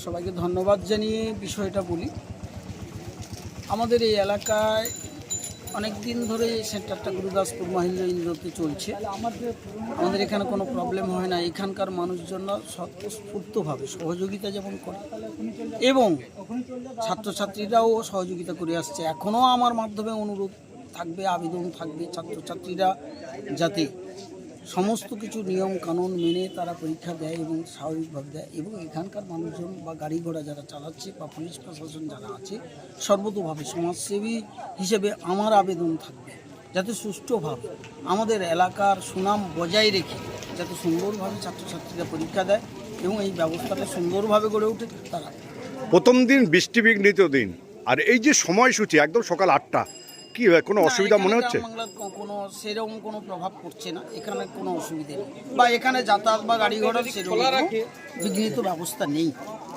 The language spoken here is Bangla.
সবাইকে ধন্যবাদ জানিয়ে বিষয়টা বলি। আমাদের এই এলাকায় অনেক দিন ধরে সেন্টারটা গুরুদাসপুর মহেন্দ্র ইন্দ্রতে চলছে। আমাদের এখানে কোনো প্রবলেম হয় না। এখানকার মানুষজনরা স্বতঃস্ফূর্তভাবে সহযোগিতা যেমন করে এবং ছাত্রছাত্রীরাও সহযোগিতা করে আসছে। এখনও আমার মাধ্যমে অনুরোধ থাকবে, আবেদন থাকবে, ছাত্রছাত্রীরা যাতে সমস্ত কিছু নিয়ম কানুন মেনে তারা পরীক্ষা দেয় এবং স্বাভাবিকভাবে দেয়, এবং এখানকার মানুষজন বা গাড়ি ঘোড়া যারা চালাচ্ছে বা পুলিশ প্রশাসন যারা আছে সর্বতোভাবে সমাজসেবী হিসেবে আমার আবেদন থাকবে যাতে সুষ্ঠুভাবে আমাদের এলাকার সুনাম বজায় রেখে যাতে সুন্দরভাবে ছাত্রছাত্রীরা পরীক্ষা দেয় এবং এই ব্যবস্থাটা সুন্দরভাবে গড়ে ওঠে। তারা প্রথম দিন বৃষ্টিবিঘ্নিত দিন, আর এই যে সময়সূচি একদম সকাল 8টা, কি কোনো অসুবিধা মনে হচ্ছে? বাংলার কোনো সেরকম কোনো প্রভাব পড়ছে না, এখানে কোনো অসুবিধা নেই, বা এখানে যাতায়াত বা গাড়ি ঘোড়ার সেরকম বিঘ্নিত ব্যবস্থা নেই।